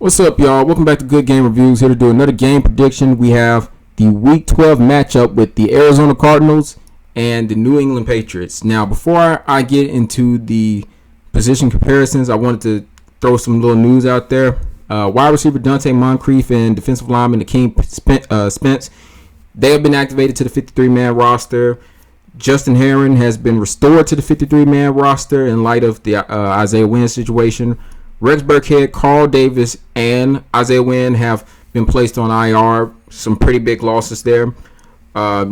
What's up, y'all? Welcome back to Good Game Reviews. Here to do another game prediction. We have the Week 12 matchup with the Arizona Cardinals and the New England Patriots. Now, before I get into the position comparisons, I wanted to throw some little news out there. Wide receiver Dante Moncrief and defensive lineman Akeem Spence, they have been activated to the 53-man roster. Justin Herron has been restored to the 53-man roster in light of the Isaiah Wynn situation. Rex Burkhead, Carl Davis, and Isaiah Wynn have been placed on IR. Some pretty big losses there.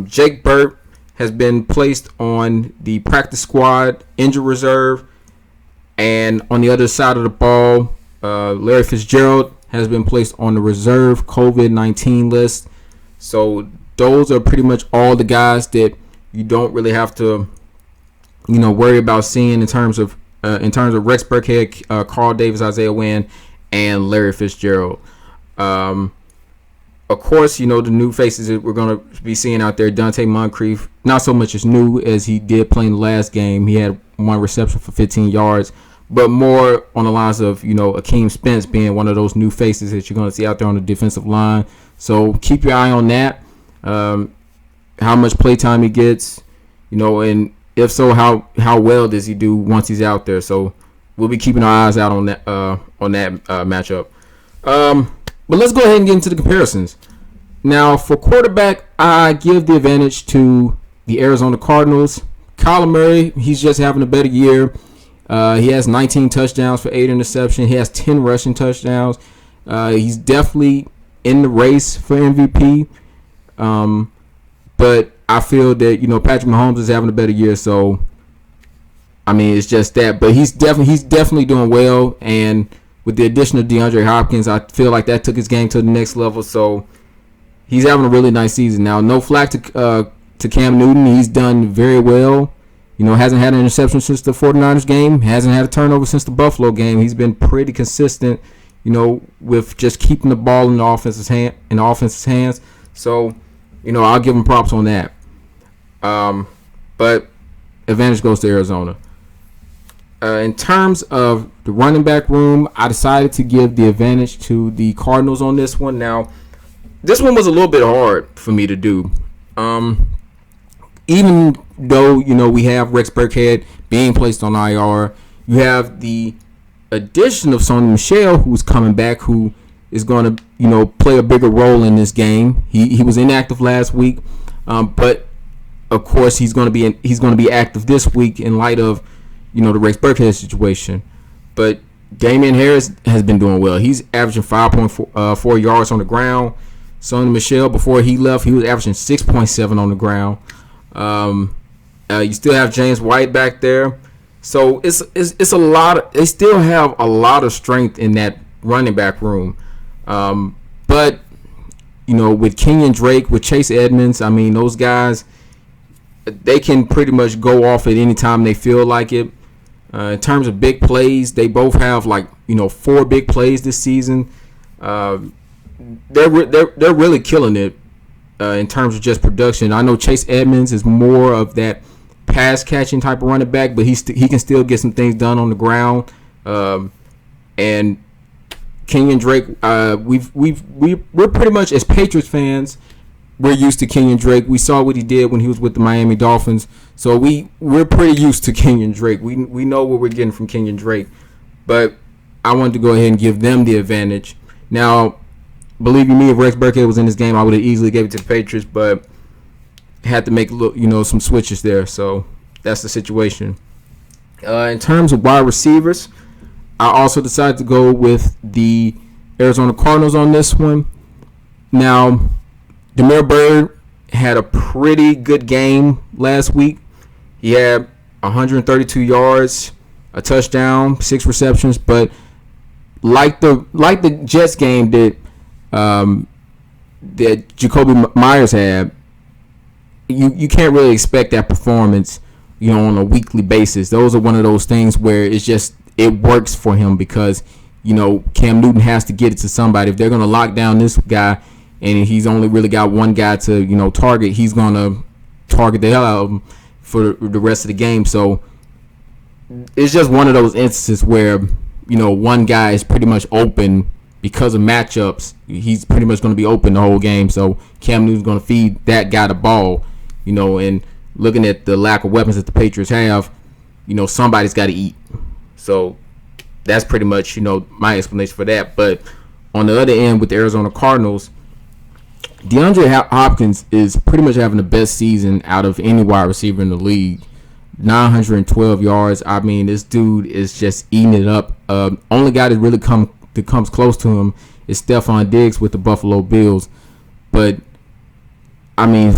Jake Burt has been placed on the practice squad injured reserve. And on the other side of the ball, Larry Fitzgerald has been placed on the reserve COVID-19 list. So those are pretty much all the guys that you don't really have to, worry about seeing in terms of Rex Burkhead, Carl Davis, Isaiah Wynn, and Larry Fitzgerald. Of course, the new faces that we're going to be seeing out there. Dante Moncrief, not so much as new as he did play in the last game. He had one reception for 15 yards, but more on the lines of, Akeem Spence being one of those new faces that you're going to see out there on the defensive line. So keep your eye on that. How much playtime he gets, and if so, how well does he do once he's out there? So we'll be keeping our eyes out on that matchup. But let's go ahead and get into the comparisons. Now, for quarterback, I give the advantage to the Arizona Cardinals. Kyler Murray, he's just having a better year. He has 19 touchdowns for 8 interceptions. He has 10 rushing touchdowns. He's definitely in the race for MVP. But I feel that, Patrick Mahomes is having a better year. So, it's just that. But he's definitely doing well. And with the addition of DeAndre Hopkins, I feel like that took his game to the next level. So, he's having a really nice season. Now, no flack to Cam Newton. He's done very well. Hasn't had an interception since the 49ers game. Hasn't had a turnover since the Buffalo game. He's been pretty consistent, with just keeping the ball in the offense's hands. So, I'll give him props on that. But advantage goes to Arizona. In terms of the running back room, I decided to give the advantage to the Cardinals on this one. Now, this one was a little bit hard for me to do. Even though, we have Rex Burkhead being placed on IR, you have the addition of Sony Michel, who's coming back, who is going to, play a bigger role in this game. He was inactive last week, but of course he's going to be active this week in light of, the Rex Burkhead situation. But Damian Harris has been doing well. He's averaging 5.4 yards on the ground. Sony Michel, before he left, he was averaging 6.7 on the ground. You still have James White back there. So it's a lot. They still have a lot of strength in that running back room. But, with Kenyon Drake, with Chase Edmonds, those guys, they can pretty much go off at any time they feel like it. In terms of big plays, they both have 4 big plays this season. They're really killing it in terms of just production. I know Chase Edmonds is more of that pass catching type of running back, but he can still get some things done on the ground. And Kenyon Drake, we're pretty much, as Patriots fans, we're used to Kenyon Drake. We saw what he did when he was with the Miami Dolphins, so we're pretty used to Kenyon Drake. We know what we're getting from Kenyon Drake, but I wanted to go ahead and give them the advantage. Now, believe you me, if Rex Burkhead was in this game, I would have easily gave it to the Patriots, but had to make some switches there. So that's the situation. In terms of wide receivers, I also decided to go with the Arizona Cardinals on this one. Now, Damiere Byrd had a pretty good game last week. He had 132 yards, a touchdown, 6 receptions, but like the Jets game that Jacoby Myers had, you can't really expect that performance, on a weekly basis. Those are one of those things where it works for him because, Cam Newton has to get it to somebody. If they're going to lock down this guy and he's only really got one guy to, target, he's going to target the hell out of him for the rest of the game. So it's just one of those instances where, one guy is pretty much open because of matchups, he's pretty much going to be open the whole game. So Cam Newton's going to feed that guy the ball, and looking at the lack of weapons that the Patriots have, somebody's got to eat. So that's pretty much, my explanation for that. But on the other end with the Arizona Cardinals, DeAndre Hopkins is pretty much having the best season out of any wide receiver in the league. 912 yards. I mean, this dude is just eating it up. Only guy that really comes close to him is Stephon Diggs with the Buffalo Bills. But, I mean,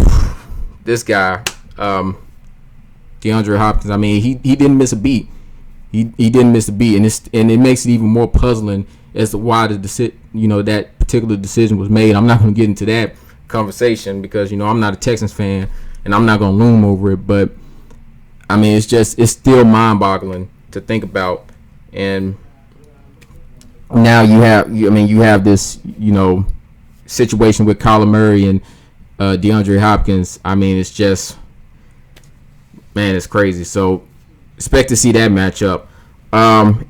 this guy, DeAndre Hopkins, I mean, he didn't miss a beat. He didn't miss a beat, and it makes it even more puzzling as to why that particular decision was made. I'm not going to get into that conversation because I'm not a Texans fan and I'm not going to loom over it. But I mean, it's still mind-boggling to think about. And now you have this situation with Kyler Murray and DeAndre Hopkins. I mean, it's just, man, it's crazy. So expect to see that matchup.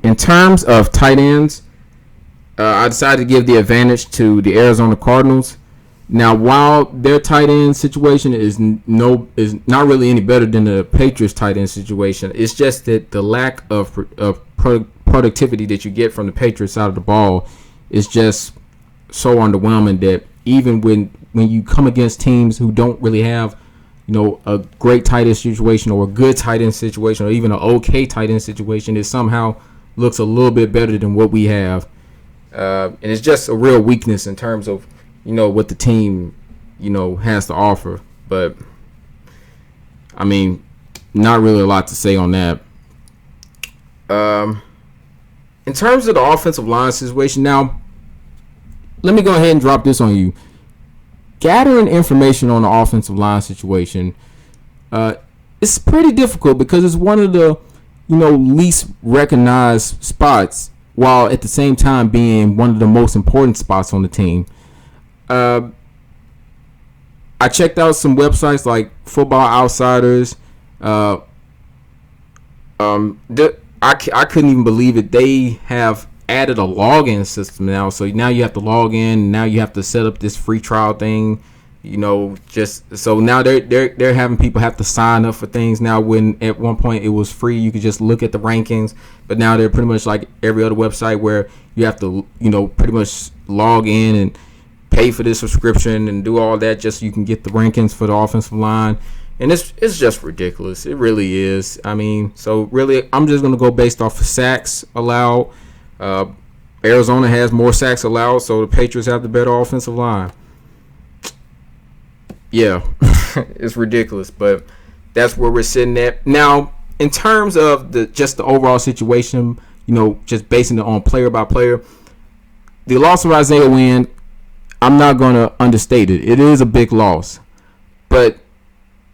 In terms of tight ends, I decided to give the advantage to the Arizona Cardinals. Now, while their tight end situation is not really any better than the Patriots tight end situation, it's just that the lack of productivity that you get from the Patriots side of the ball is just so underwhelming that even when you come against teams who don't really have a great tight end situation or a good tight end situation or even an okay tight end situation, it somehow looks a little bit better than what we have. And it's just a real weakness in terms of, what the team, has to offer. But, I mean, not really a lot to say on that. In terms of the offensive line situation, now, let me go ahead and drop this on you. Gathering information on the offensive line situation, it's pretty difficult because it's one of the, least recognized spots, while at the same time being one of the most important spots on the team. I checked out some websites like Football Outsiders. I couldn't even believe it. They have added a login system now, so now you have to log in. And now you have to set up this free trial thing. Just so now they're having people have to sign up for things now. When at one point it was free, you could just look at the rankings, but now they're pretty much like every other website where you have to pretty much log in and pay for this subscription and do all that just so you can get the rankings for the offensive line. And it's just ridiculous. It really is. I mean, so really, I'm just gonna go based off of sacks allowed. Arizona has more sacks allowed, so the Patriots have the better offensive line. Yeah, it's ridiculous, but that's where we're sitting at. Now, in terms of the overall situation, just basing it on player by player, the loss of Isaiah Wynn, I'm not going to understate it. It is a big loss. But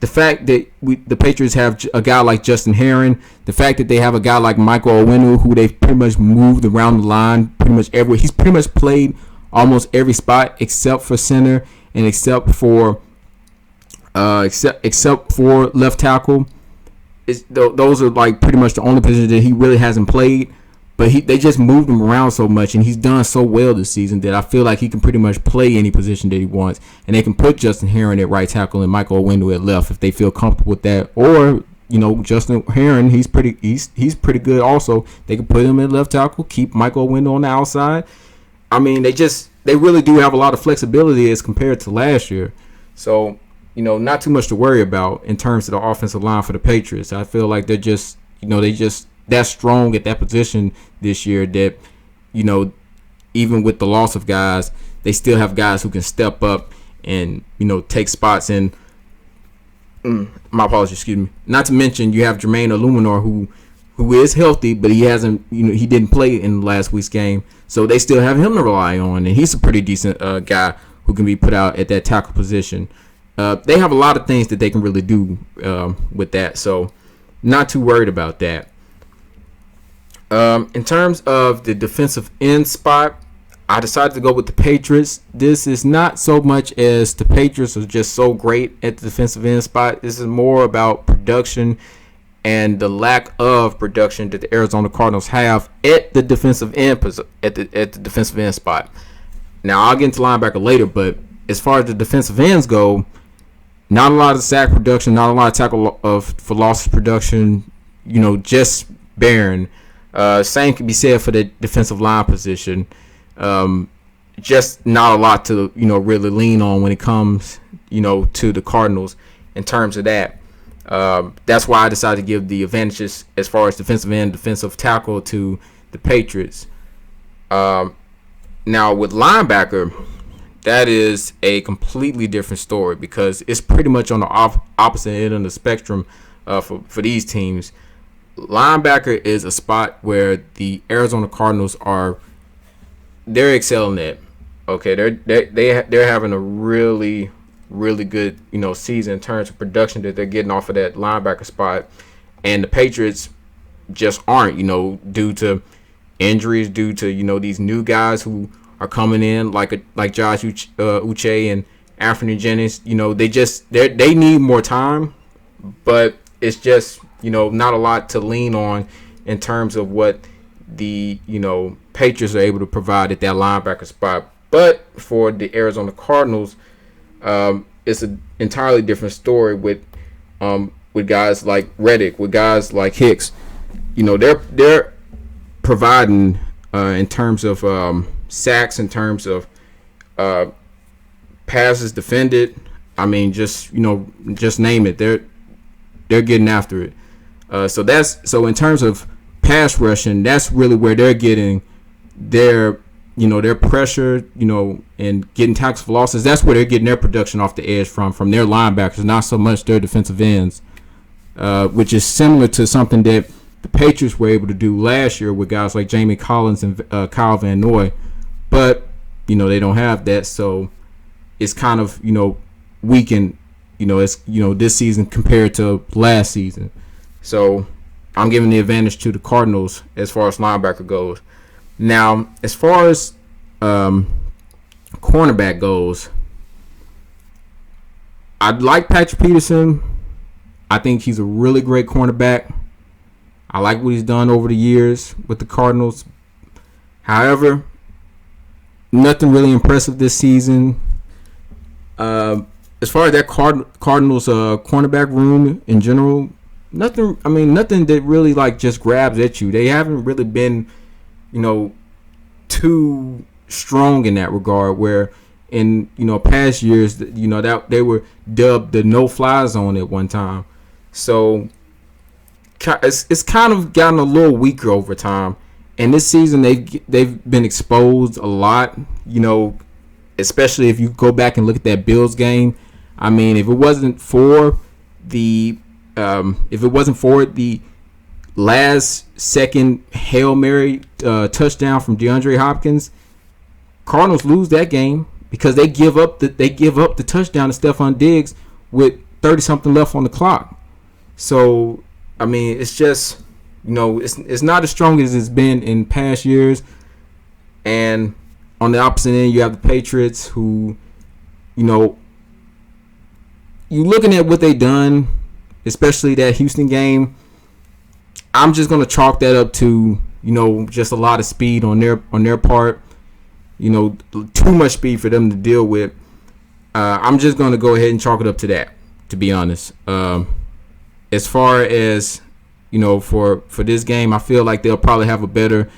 the fact that the Patriots have a guy like Justin Herron, the fact that they have a guy like Michael Onwenu, who they've pretty much moved around the line pretty much everywhere. He's pretty much played almost every spot except for center and except for left tackle. Those are like pretty much the only positions that he really hasn't played. But they just moved him around so much, and he's done so well this season that I feel like he can pretty much play any position that he wants. And they can put Justin Herron at right tackle and Michael Onwenu at left if they feel comfortable with that. Or Justin Herron, he's pretty good also. They can put him at left tackle, keep Michael Onwenu on the outside. I mean, they really do have a lot of flexibility as compared to last year. So not too much to worry about in terms of the offensive line for the Patriots. I feel like they're just that strong at that position this year that, even with the loss of guys, they still have guys who can step up and, take spots. And my apologies, excuse me. Not to mention you have Jermaine Illuminor who is healthy, but he hasn't, he didn't play in last week's game. So they still have him to rely on. And he's a pretty decent guy who can be put out at that tackle position. They have a lot of things that they can really do with that. So not too worried about that. In terms of the defensive end spot, I decided to go with the Patriots. This is not so much as the Patriots are just so great at the defensive end spot. This is more about production and the lack of production that the Arizona Cardinals have at the defensive end at the defensive end spot. Now I'll get into linebacker later, but as far as the defensive ends go, not a lot of sack production, not a lot of tackle for losses production. Just barren. Same can be said for the defensive line position. Just not a lot to really lean on when it comes to the Cardinals in terms of that. That's why I decided to give the advantages as far as defensive end, defensive tackle to the Patriots. Now with linebacker, that is a completely different story because it's pretty much on the opposite end of the spectrum for these teams. Linebacker is a spot where the Arizona Cardinals they're excelling at. Okay, they're having a really, really good season in terms of production that they're getting off of that linebacker spot, and the Patriots just aren't, due to injuries, due to these new guys who are coming in like Josh Uche and Anthony Jennings. They need more time, but it's just not a lot to lean on in terms of what the Patriots are able to provide at that linebacker spot. But for the Arizona Cardinals, it's an entirely different story with guys like Reddick, with guys like Hicks. They're providing in terms of sacks, in terms of passes defended. I mean, just name it. They're getting after it. So in terms of pass rushing, that's really where they're getting their pressure, and getting tackles for losses. That's where they're getting their production off the edge from their linebackers, not so much their defensive ends, which is similar to something that the Patriots were able to do last year with guys like Jamie Collins and Kyle Van Noy. But, they don't have that, so it's kind of, weakened, this season compared to last season. So I'm giving the advantage to the Cardinals as far as linebacker goes. Now, as far as cornerback goes, I like Patrick Peterson. I think he's a really great cornerback. I like what he's done over the years with the Cardinals. However, nothing really impressive this season. As far as that Cardinals cornerback room in general, nothing that really just grabs at you. They haven't really been, too strong in that regard, where in past years that they were dubbed the no-fly zone at one time. So it's kind of gotten a little weaker over time. And this season they've been exposed a lot, especially if you go back and look at that Bills game. I mean, if it wasn't for the last second Hail Mary touchdown from DeAndre Hopkins, Cardinals lose that game because they give up the touchdown to Stephon Diggs with 30 something left on the clock. So I mean, it's just it's not as strong as it's been in past years. And on the opposite end, you have the Patriots, who you looking at what they done, especially that Houston game. I'm just gonna chalk that up to just a lot of speed on their part. Too much speed for them to deal with. I'm just gonna go ahead and chalk it up to that, to be honest. As far as for this game, I feel like they'll probably have a better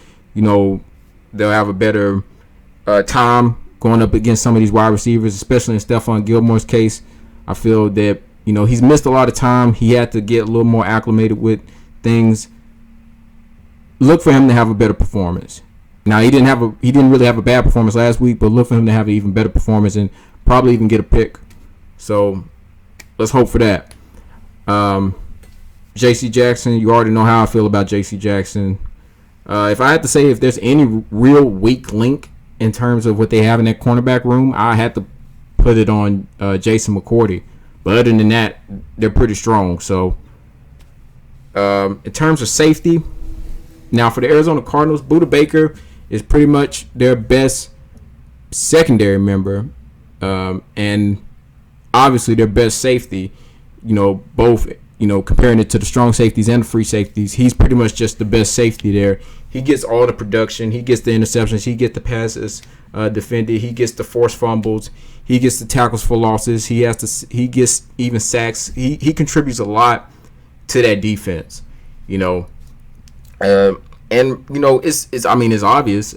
time going up against some of these wide receivers, especially in Stephon Gilmore's case. I feel that he's missed a lot of time. He had to get a little more acclimated with things. Look for him to have a better performance. Now he didn't really have a bad performance last week, but look for him to have an even better performance and probably even get a pick. So let's hope for that. J.C. Jackson, you already know how I feel about J.C. Jackson. If I had to say if there's any real weak link in terms of what they have in that cornerback room, I had to put it on Jason McCourty. But other than that, they're pretty strong. So in terms of safety, now for the Arizona Cardinals, Budda Baker is pretty much their best secondary member, and obviously their best safety. Both comparing it to the strong safeties and the free safeties, he's pretty much just the best safety there. He gets all the production. He gets the interceptions. He gets the passes defended. He gets the forced fumbles. He gets the tackles for losses. He gets even sacks. He contributes a lot to that defense. And it's obvious.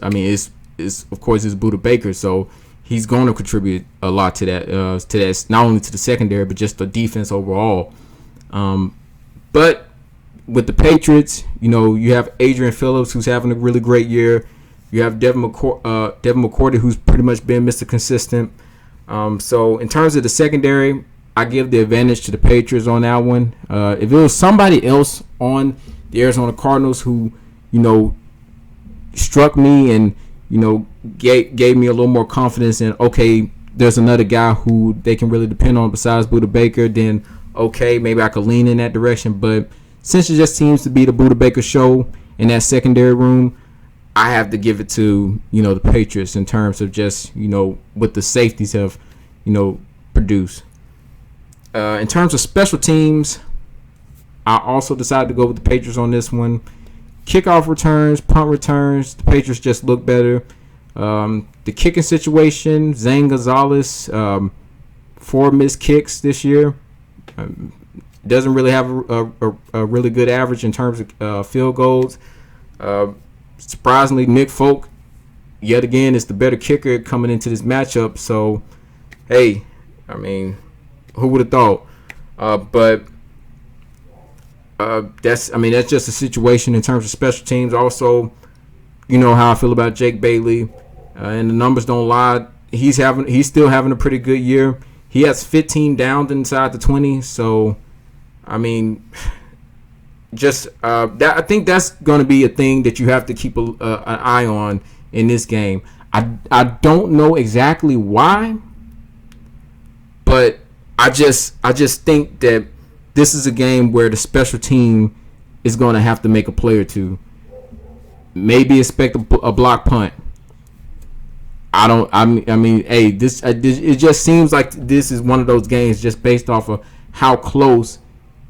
It's of course it's Budda Baker, so he's going to contribute a lot to that not only to the secondary but just the defense overall. But with the Patriots, you have Adrian Phillips, who's having a really great year. You have Devin McCourty, who's pretty much been Mr. Consistent. So in terms of the secondary, I give the advantage to the Patriots on that one. If it was somebody else on the Arizona Cardinals who, struck me and, gave me a little more confidence in, okay, there's another guy who they can really depend on besides Budda Baker, then okay, maybe I could lean in that direction. But since it just seems to be the Budda Baker show in that secondary room, I have to give it to, the Patriots in terms of just, what the safeties have, produced. In terms of special teams, I also decided to go with the Patriots on this one. Kickoff returns, punt returns, the Patriots just look better. The kicking situation, Zane Gonzalez, 4 missed kicks this year. Doesn't really have a really good average in terms of field goals. Surprisingly, Nick Folk, yet again, is the better kicker coming into this matchup. So, hey, who would have thought? But that's just a situation in terms of special teams. Also, how I feel about Jake Bailey, and the numbers don't lie. He's still having a pretty good year. He has 15 downs inside the 20. So, I think that's going to be a thing that you have to keep an eye on in this game. I don't know exactly why, but I just think that this is a game where the special team is going to have to make a play or two. Maybe expect a block punt. It just seems like this is one of those games just based off of how close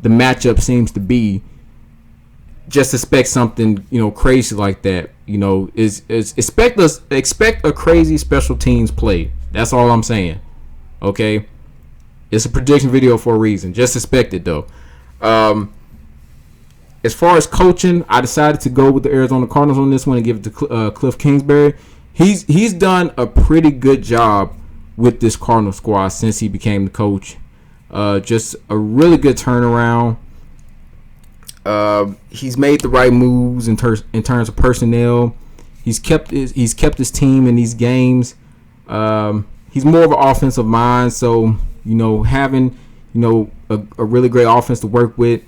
the matchup seems to be. Just expect something, crazy like that. Expect a crazy special teams play. That's all I'm saying. Okay, it's a prediction video for a reason. Just expect it though. As far as coaching, I decided to go with the Arizona Cardinals on this one and give it to Cliff Kingsbury. He's done a pretty good job with this Cardinal squad since he became the coach. Just a really good turnaround. He's made the right moves in terms of personnel. He's kept his team in these games. He's more of an offensive mind, so having a really great offense to work with,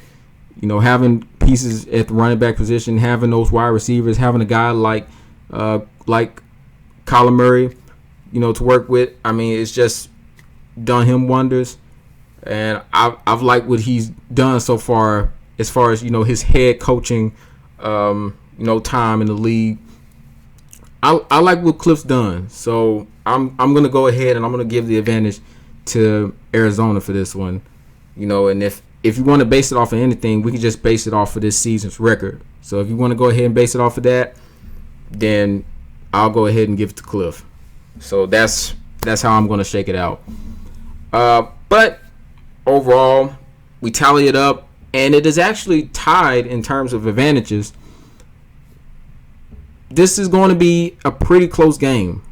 having pieces at the running back position, having those wide receivers, having a guy like Kyler Murray, to work with. It's just done him wonders, and I've liked what he's done so far. As far as his head coaching, time in the league, I like what Cliff's done. So I'm gonna go ahead and I'm gonna give the advantage to Arizona for this one. And if you want to base it off of anything, we can just base it off of this season's record. So if you want to go ahead and base it off of that, then I'll go ahead and give it to Cliff. So that's how I'm gonna shake it out. But overall, we tally it up. And it is actually tied in terms of advantages. This is going to be a pretty close game.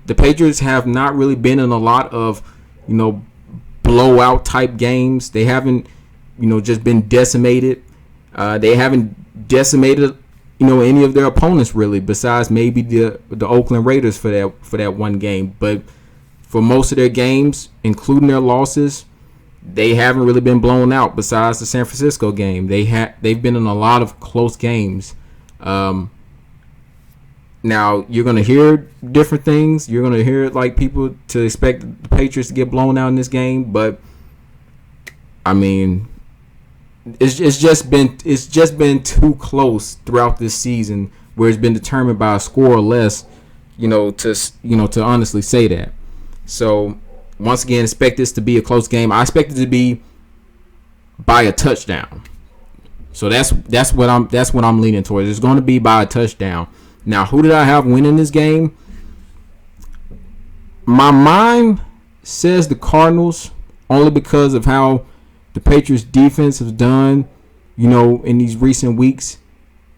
The Patriots have not really been in a lot of, blowout type games. They haven't, just been decimated. They haven't decimated, any of their opponents really, besides maybe the Oakland Raiders for that one game. But for most of their games, including their losses, they haven't really been blown out besides the San Francisco game. They've been in a lot of close games. Now you're going to hear different things. You're going to hear like people to expect the Patriots to get blown out in this game, but it's just been too close throughout this season where it's been determined by a score or less, to honestly say that. So once again, expect this to be a close game. I expect it to be by a touchdown. So that's what I'm leaning towards. It's going to be by a touchdown. Now, who did I have winning this game? My mind says the Cardinals, only because of how the Patriots defense has done, in these recent weeks,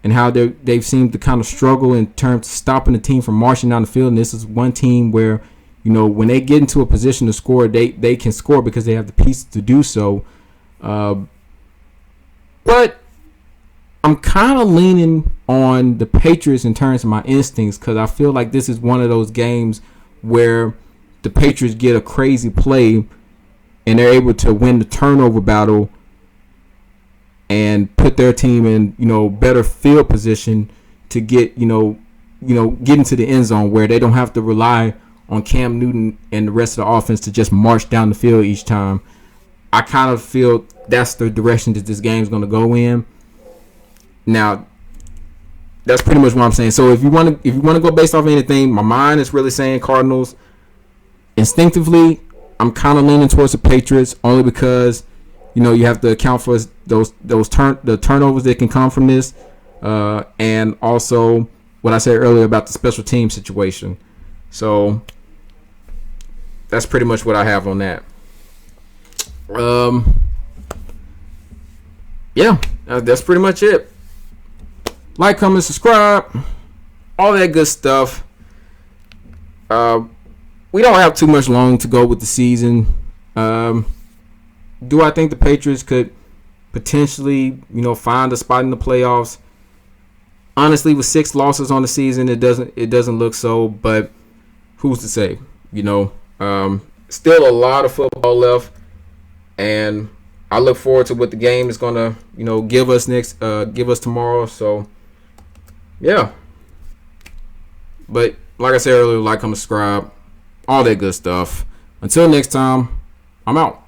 and how they've seemed to kind of struggle in terms of stopping the team from marching down the field. And this is one team where, when they get into a position to score, they can score because they have the pieces to do so. But I'm kind of leaning on the Patriots in terms of my instincts, because I feel like this is one of those games where the Patriots get a crazy play and they're able to win the turnover battle and put their team in, better field position to get, get into the end zone, where they don't have to rely on Cam Newton and the rest of the offense to just march down the field each time. I kind of feel that's the direction that this game is going to go in. Now, that's pretty much what I'm saying. So if you want to go based off anything, my mind is really saying Cardinals. Instinctively, I'm kind of leaning towards the Patriots, only because you have to account for the turnovers that can come from this, and also what I said earlier about the special team situation. So that's pretty much what I have on that. Yeah, that's pretty much it. Like, comment, subscribe, all that good stuff. We don't have too much long to go with the season. Do I think the Patriots could potentially, find a spot in the playoffs? Honestly, with 6 losses on the season, it doesn't look so. But who's to say? Still a lot of football left, and I look forward to what the game is gonna, give us tomorrow. So, yeah. But like I said earlier, like, comment, subscribe, all that good stuff. Until next time, I'm out.